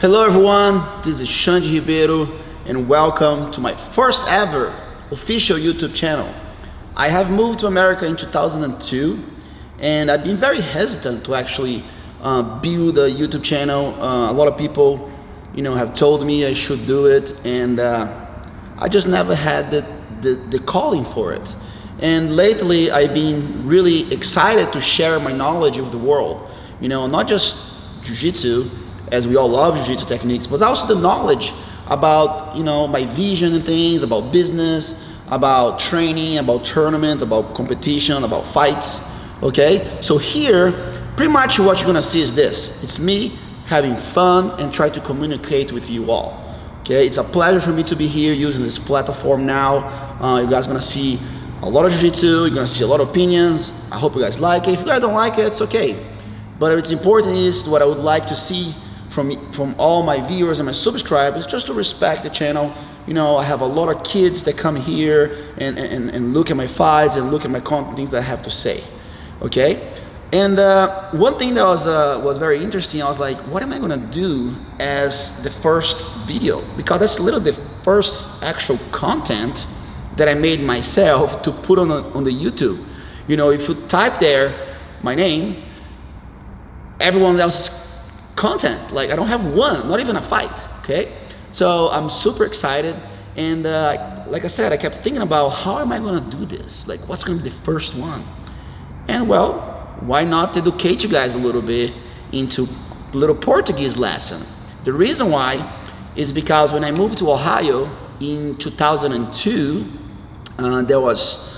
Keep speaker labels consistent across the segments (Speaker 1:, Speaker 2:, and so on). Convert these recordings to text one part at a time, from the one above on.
Speaker 1: Hello everyone, this is Xande Ribeiro and welcome to my first ever official YouTube channel. I have moved to America in 2002 and I've been very hesitant to actually build a YouTube channel. A lot of people have told me I should do it, and I just never had the calling for it. And lately I've been really excited to share my knowledge with the world, not just jiu-jitsu, as we all love jiu-jitsu techniques, but also the knowledge about my vision and things, about business, about training, about tournaments, about competition, about fights. Okay, so here pretty much what you're gonna see is this. It's me having fun and try to communicate with you all. Okay, it's a pleasure for me to be here using this platform now. You guys are gonna see a lot of jiu-jitsu, you're gonna see a lot of opinions. I hope you guys like it. If you guys don't like it, it's okay. But what's important is what I would like to see from all my viewers and my subscribers, just to respect the channel. I have a lot of kids that come here and look at my fights and look at my content, things that I have to say. Okay, and one thing that was very interesting, I was like, what am I gonna do as the first video? Because that's literally the first actual content that I made myself to put on the YouTube. If you type there my name, everyone else's content, like I don't have one, not even a fight. Okay, so I'm super excited, and like I said, I kept thinking about how am I gonna do this, like what's gonna be the first one. And well, why not educate you guys a little bit into a little Portuguese lesson. The reason why is because when I moved to Ohio in 2002, there was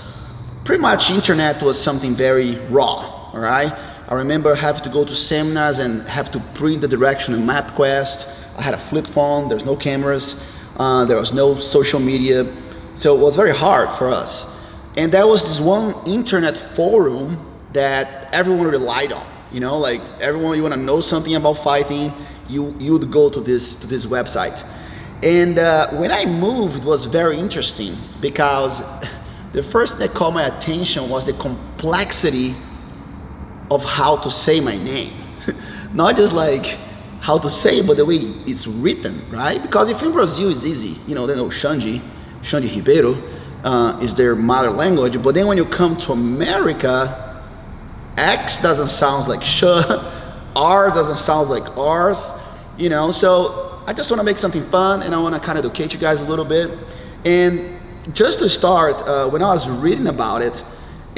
Speaker 1: pretty much internet was something very raw. All right, I remember having to go to seminars and have to print the direction in MapQuest. I had a flip phone, there's no cameras, there was no social media, so it was very hard for us. And there was this one internet forum that everyone relied on. Like everyone, you want to know something about fighting, you would go to this website. And when I moved, it was very interesting because the first that caught my attention was the complexity of how to say my name. Not just like how to say it, but the way it's written, right? Because if in Brazil it's easy, they know Xande Ribeiro is their mother language, but then when you come to America, X doesn't sound like sh, R doesn't sound like R's, so I just want to make something fun, and I want to kind of educate you guys a little bit. And just to start, when I was reading about it,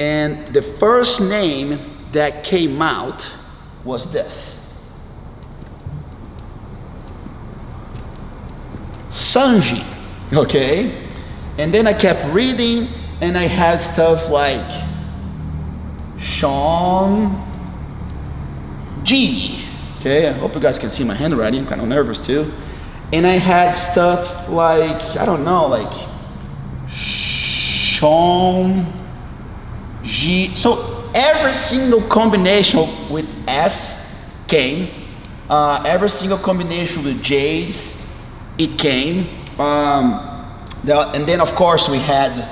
Speaker 1: and the first name that came out was this: Xande. Okay, and then I kept reading, and I had stuff like Sean G. Okay, I hope you guys can see my handwriting. I'm kind of nervous too. And I had stuff like, I don't know, like Sean G. So every single combination with S came. Every single combination with J's, it came. And then of course we had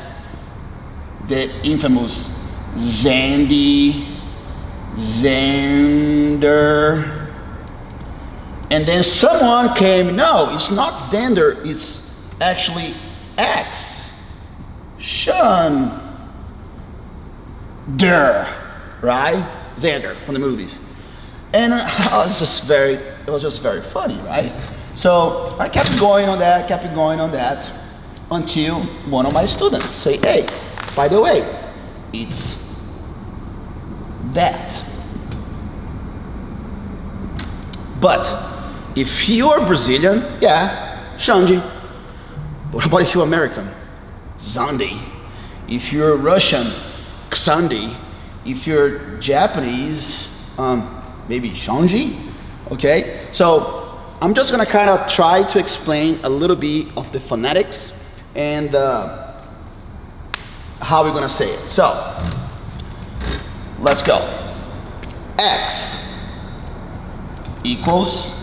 Speaker 1: the infamous Xande, Xander, and then someone came, no, it's not Xander, it's actually X, Xande, right? Xander from the movies. And it was just very funny, right? So I kept going on that, until one of my students say, hey, by the way, it's that. But if you're Brazilian, yeah, Xande. What about if you're American? Xande. If you're Russian, Xande. If you're Japanese, maybe Xande. Okay, so I'm just gonna kind of try to explain a little bit of the phonetics and how we're gonna say it. So let's go. X equals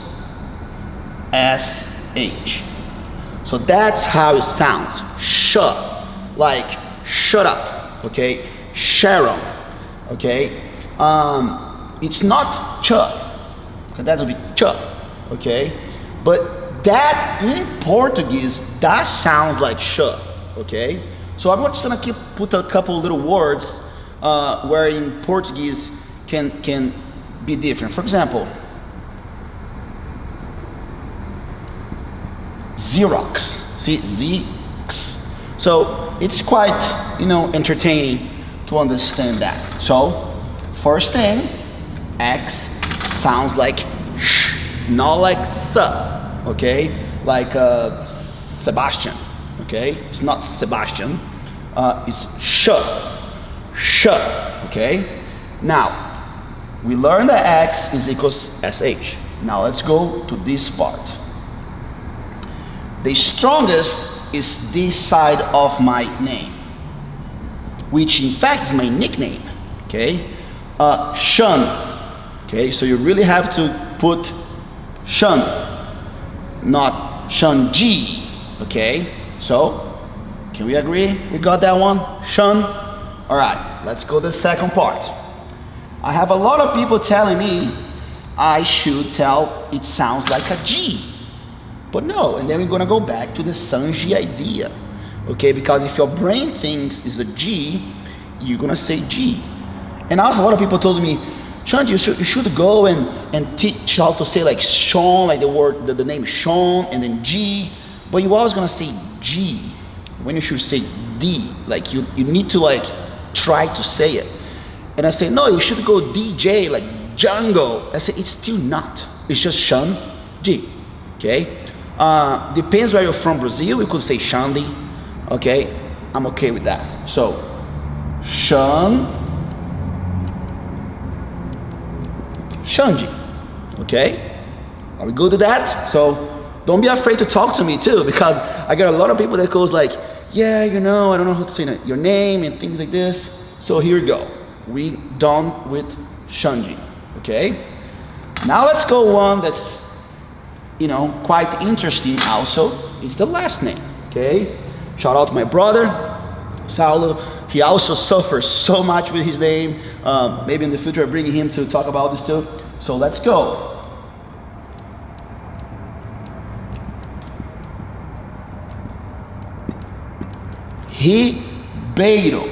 Speaker 1: SH. So that's how it sounds. Sh, like shut up, okay? Sharon, okay? It's not ch, because that would be ch, okay? But that in Portuguese, that sounds like sh, okay? So I'm just gonna put a couple little words where in Portuguese can be different. For example, Xerox, see, X. So it's quite, entertaining to understand that. So first thing, X sounds like sh, not like s, okay? Like Sebastian, okay? It's not Sebastian, it's sh, okay? Now, we learned that X is equals SH. Now let's go to this part. The strongest is this side of my name, which in fact is my nickname, okay? Xande, okay? So you really have to put Xande, not Xande, okay? So, can we agree? We got that one? Xande? All right, let's go to the second part. I have a lot of people telling me I should tell it sounds like a G. But no, and then we're gonna go back to the Xande idea, okay? Because if your brain thinks it's a G, you're gonna say G. And also a lot of people told me, Xande, you should go and teach how to say like Sean, like the name Sean, and then G, but you're always gonna say G when you should say D. Like you need to like try to say it. And I say, no, you should go DJ, like Django. I say, it's still not. It's just Xande, okay? Depends where you're from. Brazil, you could say Xande, okay? I'm okay with that. So, Xande, okay? Are we good with that? So, don't be afraid to talk to me too, because I got a lot of people that goes like, yeah, I don't know how to say your name and things like this. So here we go. We done with Xande, okay? Now let's go one that's, quite interesting also. It's the last name, okay? Shout out to my brother, Saulo. He also suffers so much with his name. Maybe in the future I bring him to talk about this too. So let's go. Ribeiro,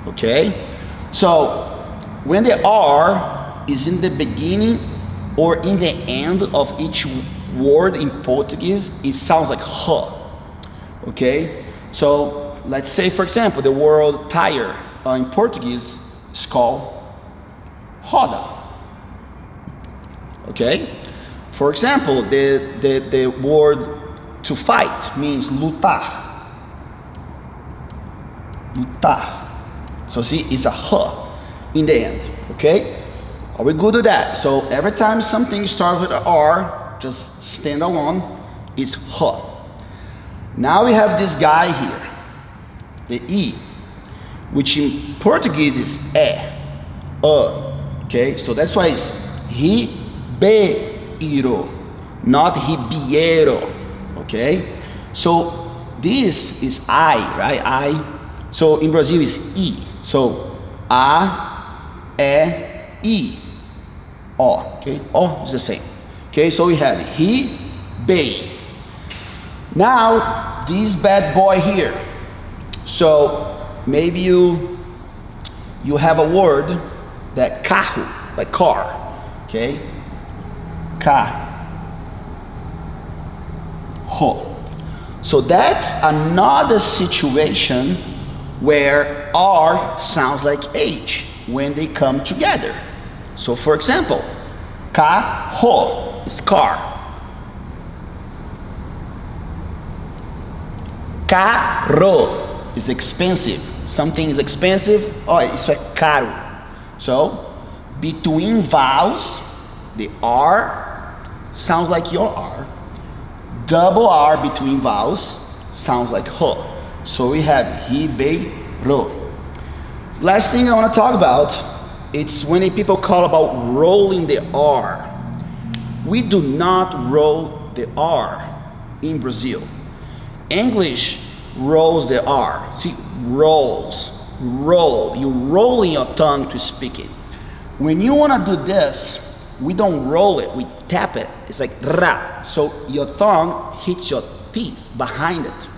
Speaker 1: okay? So when the R is in the beginning or in the end of each word in Portuguese, it sounds like H, okay? So let's say, for example, the word tire in Portuguese is called roda, okay? For example, the word to fight means lutar. So see, it's a H in the end, okay? Are we good with that? So every time something starts with an R, just stand alone, it's H. Now we have this guy here, the E, which in Portuguese is okay? So that's why it's Ribeiro, not Ribeiro, okay? So this is I, right? I. So in Brazil it's E. So A, E, O, okay? O is the same. Okay, so we have Ribeiro. Now this bad boy here. So maybe you have a word that carro, like car, okay? Carro. So that's another situation where R sounds like H when they come together. So for example, carro is car. Caro is expensive. Something is expensive, isso é caro. So between vowels, the R sounds like your R. Double R between vowels sounds like H. So we have Ribeiro. Last thing I want to talk about, it's when people call about rolling the R. We do not roll the R in Brazil. English rolls the R. See, rolls, roll. You're rolling your tongue to speak it. When you want to do this, we don't roll it, we tap it. It's like ra. So your tongue hits your teeth behind it,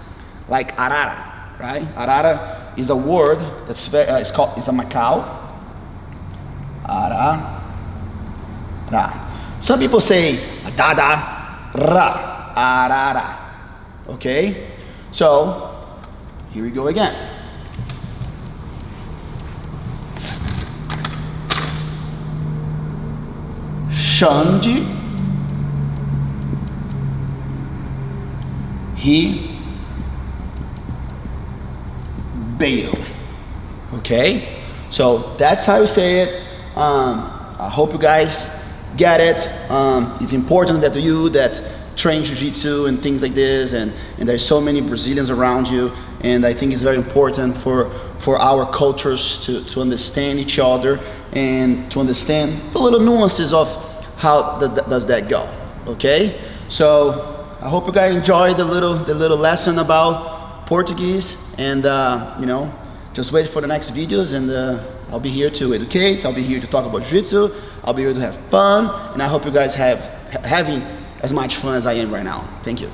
Speaker 1: like arara, right? Arara is a word that's very, it's a Macau. Ara, ra. Some people say da da ra, arara. Okay, so here we go again. Xande, Ribeiro. Okay, so that's how you say it. I hope you guys get it. It's important that you that train jiu-jitsu and things like this, and there's so many Brazilians around you, and I think it's very important for our cultures to understand each other and to understand the little nuances of how does that go. Okay, so I hope you guys enjoyed the little lesson about Portuguese, and you know, just wait for the next videos, and I'll be here to educate, I'll be here to talk about jiu-jitsu, I'll be here to have fun, and I hope you guys having as much fun as I am right now. Thank you.